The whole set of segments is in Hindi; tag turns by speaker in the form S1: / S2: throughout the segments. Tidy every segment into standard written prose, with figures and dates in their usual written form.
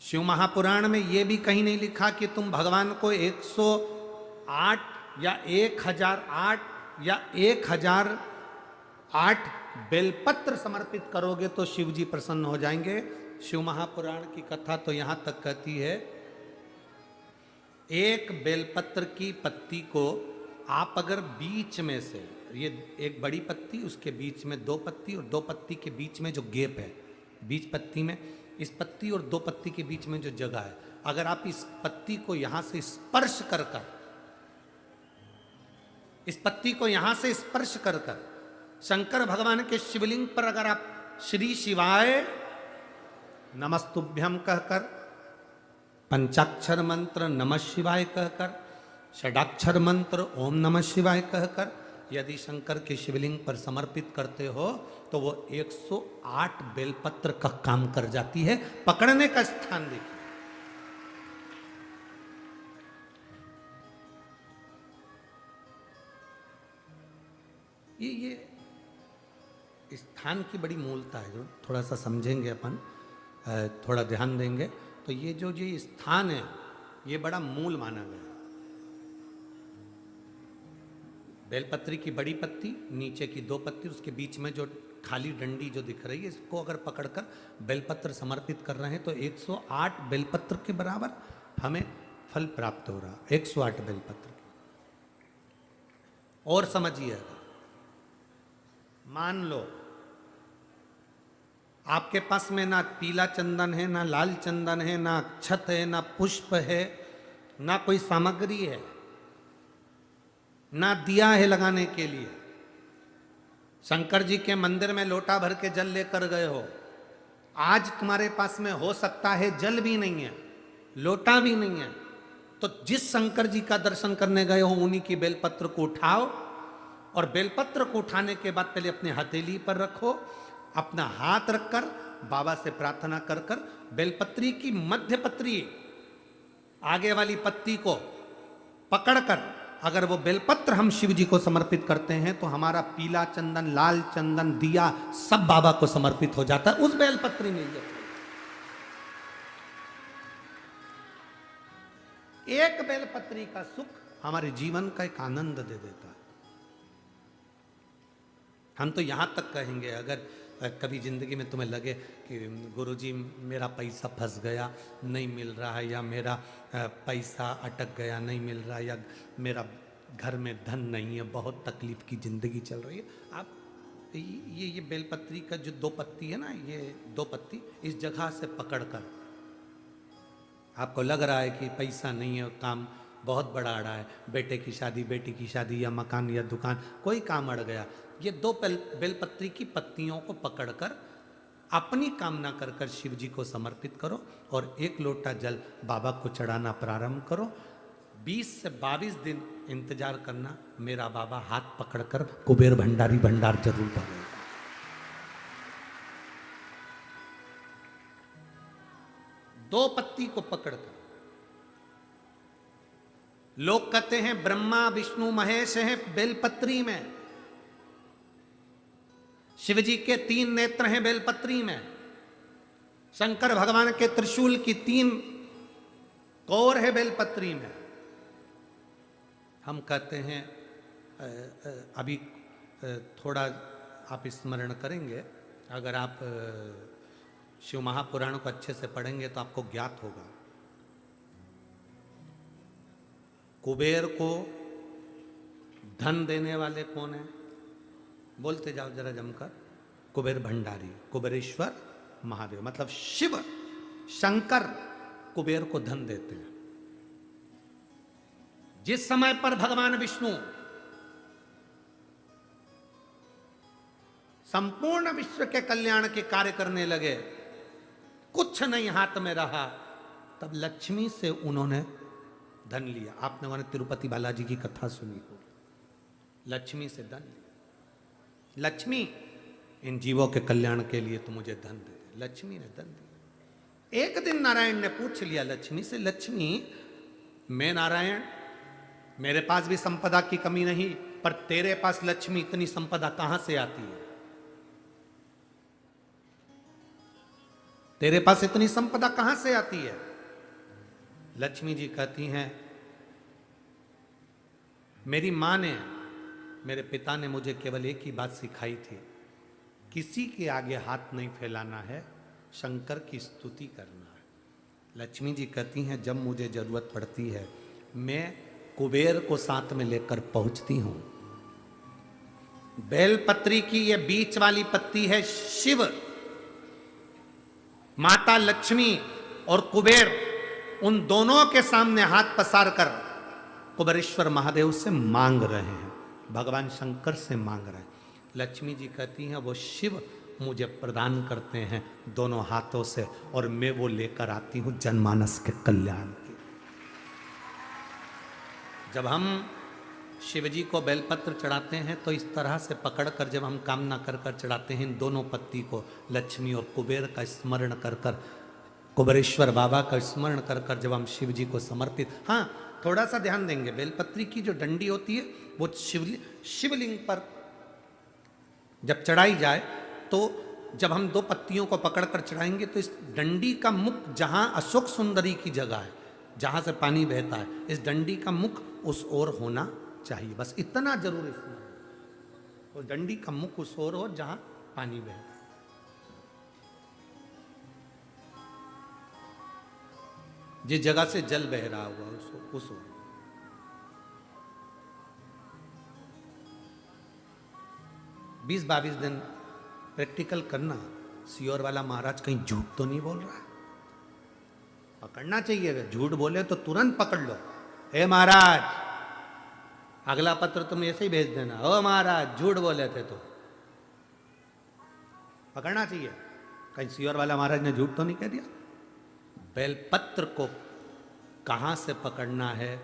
S1: शिव महापुराण में यह भी कहीं नहीं लिखा कि तुम भगवान को 108 या 1008 या 1008 बेलपत्र समर्पित करोगे तो शिव जी प्रसन्न हो जाएंगे। शिव महापुराण की कथा तो यहां तक कहती है, एक बेलपत्र की पत्ती को आप अगर बीच में से, ये एक बड़ी पत्ती, उसके बीच में दो पत्ती और दो पत्ती के बीच में जो गैप है, बीच पत्ती में, इस पत्ती और दो पत्ती के बीच में जो जगह है, अगर आप इस पत्ती को यहां से स्पर्श कर कर, इस पत्ती को यहां से स्पर्श कर कर शंकर भगवान के शिवलिंग पर अगर आप श्री शिवाय नमस्तुभ्यम कहकर, पंचाक्षर मंत्र नमः शिवाय कहकर, षडाक्षर मंत्र ओम नमः शिवाय कहकर यदि शंकर के शिवलिंग पर समर्पित करते हो तो वो 108 बेलपत्र का काम कर जाती है। पकड़ने का स्थान देखिए, ये स्थान की बड़ी मूलता है, जो थोड़ा सा समझेंगे अपन, थोड़ा ध्यान देंगे तो ये जो ये स्थान है ये बड़ा मूल माना गया। बेलपत्री की बड़ी पत्ती, नीचे की दो पत्ती, उसके बीच में जो खाली डंडी जो दिख रही है, इसको अगर पकड़कर बेलपत्र समर्पित कर रहे हैं तो 108 बेलपत्र के बराबर हमें फल प्राप्त हो रहा। 108 बेलपत्र। और समझिएगा, मान लो आपके पास में ना पीला चंदन है, ना लाल चंदन है, ना अक्षत है, ना पुष्प है, ना कोई सामग्री है, ना दिया है लगाने के लिए। शंकर जी के मंदिर में लोटा भर के जल लेकर गए हो, आज तुम्हारे पास में हो सकता है जल भी नहीं है, लोटा भी नहीं है, तो जिस शंकर जी का दर्शन करने गए हो उन्हीं की बेलपत्र को उठाओ और बेलपत्र को उठाने के बाद पहले अपने हथेली पर रखो, अपना हाथ रखकर बाबा से प्रार्थना कर कर बेलपत्री की मध्य पत्री, आगे वाली पत्ती को पकड़कर अगर वो बेलपत्र हम शिव जी को समर्पित करते हैं तो हमारा पीला चंदन, लाल चंदन, दिया सब बाबा को समर्पित हो जाता है उस बेलपत्री में। एक बेलपत्री का सुख हमारे जीवन का एक आनंद दे देता है। हम तो यहां तक कहेंगे, अगर कभी जिंदगी में तुम्हें लगे कि गुरुजी मेरा पैसा फंस गया, नहीं मिल रहा है, या मेरा पैसा अटक गया, नहीं मिल रहा, या मेरा घर में धन नहीं है, बहुत तकलीफ की जिंदगी चल रही है, आप ये बेलपत्री का जो दो पत्ती है ना, ये दो पत्ती इस जगह से पकड़कर, आपको लग रहा है कि पैसा नहीं है, काम बहुत बड़ा अड़ा है, बेटे की शादी, बेटी की शादी, या मकान या दुकान, कोई काम अड़ गया, ये दो बेलपत्री की पत्तियों को पकड़कर अपनी कामना कर कर शिव जी को समर्पित करो और एक लोटा जल बाबा को चढ़ाना प्रारंभ करो। 20 से 22 दिन इंतजार करना, मेरा बाबा हाथ पकड़कर कुबेर भंडारी भंडार जरूर भरेगा। दो पत्ती को पकड़कर, लोग कहते हैं ब्रह्मा विष्णु महेश हैं बेलपत्री में, शिव जी के 3 नेत्र हैं बेलपत्री में, शंकर भगवान के त्रिशूल की 3 कोर है बेलपत्री में। हम कहते हैं, अभी थोड़ा आप स्मरण करेंगे, अगर आप शिव महापुराण को अच्छे से पढ़ेंगे तो आपको ज्ञात होगा, कुबेर को धन देने वाले कौन है? बोलते जाओ जरा जमकर, कुबेर भंडारी, कुबेरेश्वर महादेव, मतलब शिव शंकर कुबेर को धन देते हैं। जिस समय पर भगवान विष्णु संपूर्ण विश्व के कल्याण के कार्य करने लगे, कुछ नहीं हाथ में रहा, तब लक्ष्मी से उन्होंने धन लिया। आपने उन्होंने तिरुपति बालाजी की कथा सुनी होगी, लक्ष्मी से धन लिया। लक्ष्मी, इन जीवों के कल्याण के लिए तो मुझे धन दे दे। लक्ष्मी ने धन दिया। एक दिन नारायण ने पूछ लिया लक्ष्मी से, लक्ष्मी मैं नारायण, मेरे पास भी संपदा की कमी नहीं, पर तेरे पास लक्ष्मी इतनी संपदा कहां से आती है? तेरे पास इतनी संपदा कहां से आती है? लक्ष्मी जी कहती हैं, मेरी मां ने, मेरे पिता ने मुझे केवल एक ही बात सिखाई थी, किसी के आगे हाथ नहीं फैलाना है, शंकर की स्तुति करना है। लक्ष्मी जी कहती हैं, जब मुझे जरूरत पड़ती है मैं कुबेर को साथ में लेकर पहुंचती हूं। बेलपत्री की ये बीच वाली पत्ती है शिव, माता लक्ष्मी और कुबेर, उन दोनों के सामने हाथ पसार कर कुबेरेश्वर महादेव से मांग रहे हैं, भगवान शंकर से मांग रहे हैं। लक्ष्मी जी कहती हैं, वो शिव मुझे प्रदान करते हैं दोनों हाथों से, और मैं वो लेकर आती हूं जनमानस के कल्याण की। जब हम शिव जी को बेलपत्र चढ़ाते हैं तो इस तरह से पकड़कर, जब हम कामना कर कर चढ़ाते हैं इन दोनों पत्ती को, लक्ष्मी और कुबेर का स्मरण कर कर, कुबेरेश्वर बाबा का स्मरण कर कर जब हम शिव जी को समर्पित, हाँ थोड़ा सा ध्यान देंगे, बेलपत्री की जो डंडी होती है वो शिवलिंग पर जब चढ़ाई जाए तो जब हम दो पत्तियों को पकड़कर चढ़ाएंगे तो इस डंडी का मुख, जहां अशोक सुंदरी की जगह है जहां से पानी बहता है, इस डंडी का मुख उस ओर होना चाहिए, बस इतना जरूर इसमें, तो डंडी का मुख उस ओर हो जहां पानी बहता है। जिस जगह से जल बह रहा हुआ उस ओर। बीस 22 दिन प्रैक्टिकल करना। सियोर वाला महाराज कहीं झूठ तो नहीं बोल रहा है? पकड़ना चाहिए, अगर झूठ बोले तो तुरंत पकड़ लो। हे महाराज, अगला पत्र तुम ऐसे ही भेज देना, ओ महाराज झूठ बोले थे तो पकड़ना चाहिए। कहीं सियोर वाला महाराज ने झूठ तो नहीं कह दिया? बेलपत्र को कहां से पकड़ना है,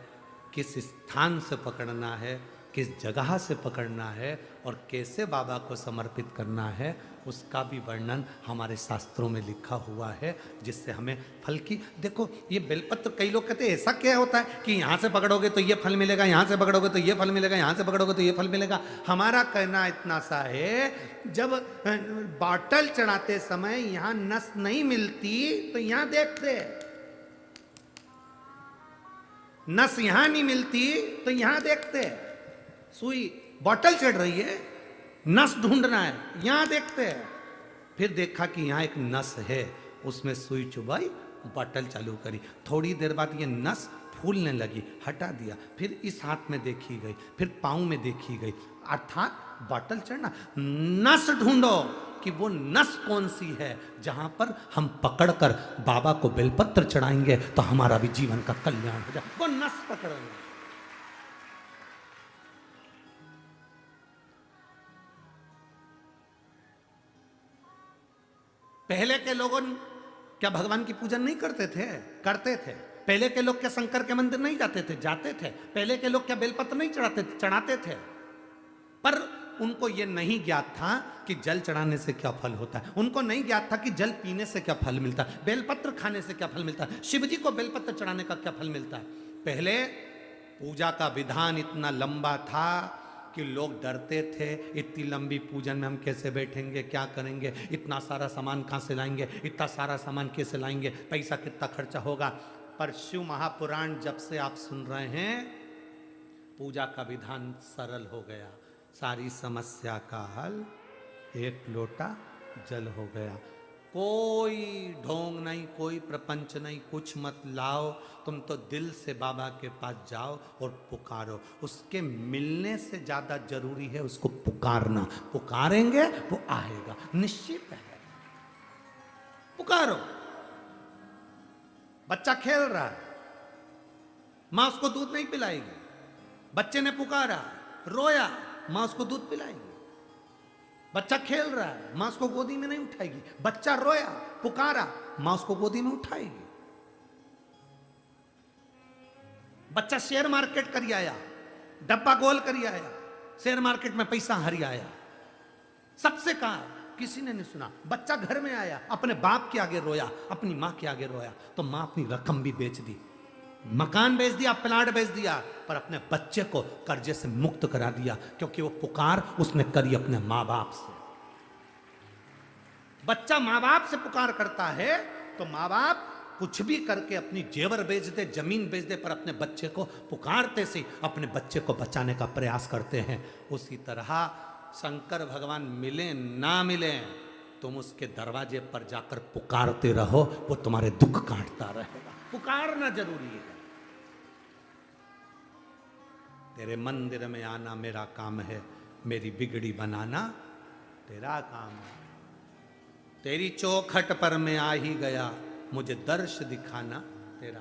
S1: किस स्थान से पकड़ना है, किस जगह से पकड़ना है और कैसे बाबा को समर्पित करना है, उसका भी वर्णन हमारे शास्त्रों में लिखा हुआ है, जिससे हमें फल की, देखो ये बेलपत्र, कई लोग कहते हैं ऐसा क्या होता है कि यहाँ से पकड़ोगे तो ये फल मिलेगा, यहाँ से पकड़ोगे तो ये फल मिलेगा, यहाँ से पकड़ोगे तो ये फल मिलेगा। हमारा कहना इतना सा है, जब बॉटल चढ़ाते समय यहाँ नस नहीं मिलती तो यहाँ देखते, नस यहाँ नहीं मिलती तो यहाँ देखते, सुई बॉटल चढ़ रही है, नस ढूंढना है, यहां देखते हैं, फिर देखा कि यहां एक नस है, उसमें सुई चुभाई, बॉटल चालू करी, थोड़ी देर बाद ये नस फूलने लगी, हटा दिया, फिर इस हाथ में देखी गई, फिर पांव में देखी गई, अर्थात बॉटल चढ़ना। नस ढूंढो कि वो नस कौन सी है जहां पर हम पकड़कर बाबा को बेलपत्र चढ़ाएंगे तो हमारा भी जीवन का कल्याण हो जाए, वो नस पकड़ेंगे। पहले के लोगों क्या भगवान की पूजन नहीं करते थे? करते थे। पहले के लोग क्या शंकर के मंदिर नहीं जाते थे? जाते थे। पहले के लोग क्या बेलपत्र नहीं चढ़ाते थे? पर उनको यह नहीं ज्ञात था कि जल चढ़ाने से क्या फल होता है, उनको नहीं ज्ञात था कि जल पीने से क्या फल मिलता है, बेलपत्र खाने से क्या फल मिलता है, शिव जी को बेलपत्र चढ़ाने का क्या फल मिलता है। पहले पूजा का विधान इतना लंबा था कि लोग डरते थे, इतनी लंबी पूजन में हम कैसे बैठेंगे, क्या करेंगे, इतना सारा सामान कहाँ से लाएंगे, इतना सारा सामान कैसे लाएंगे, पैसा कितना खर्चा होगा। पर शिव महापुराण जब से आप सुन रहे हैं, पूजा का विधान सरल हो गया, सारी समस्या का हल एक लोटा जल हो गया। कोई ढोंग नहीं, कोई प्रपंच नहीं, कुछ मत लाओ, तुम तो दिल से बाबा के पास जाओ और पुकारो। उसके मिलने से ज्यादा जरूरी है उसको पुकारना। पुकारेंगे वो आएगा, निश्चित है। पुकारो। बच्चा खेल रहा है, मां उसको दूध नहीं पिलाएगी, बच्चे ने पुकारा, रोया, मां उसको दूध पिलाएगी। बच्चा खेल रहा है, मां उसको गोदी में नहीं उठाएगी, बच्चा रोया, पुकारा, मां उसको गोदी में उठाएगी। बच्चा शेयर मार्केट करी आया, डब्बा गोल करी आया, शेयर मार्केट में पैसा हरी आया, सबसे कहा, किसी ने नहीं सुना। बच्चा घर में आया, अपने बाप के आगे रोया, अपनी मां के आगे रोया, तो मां अपनी रकम भी बेच दी, मकान बेच दिया, प्लाट बेच दिया, पर अपने बच्चे को कर्जे से मुक्त करा दिया, क्योंकि वो पुकार उसने करी अपने मां बाप से। बच्चा माँ बाप से पुकार करता है तो माँ बाप कुछ भी करके अपनी जेवर बेच दे, जमीन बेच दे, पर अपने बच्चे को पुकारते से अपने बच्चे को बचाने का प्रयास करते हैं। उसी तरह शंकर भगवान मिले ना मिले, तुम उसके दरवाजे पर जाकर पुकारते रहो, वो तुम्हारे दुख काटता रहेगा। पुकारना जरूरी है। तेरे मंदिर में आना मेरा काम है, मेरी बिगड़ी बनाना तेरा काम है। तेरी चौखट पर मैं आ ही गया, मुझे दर्श दिखाना तेरा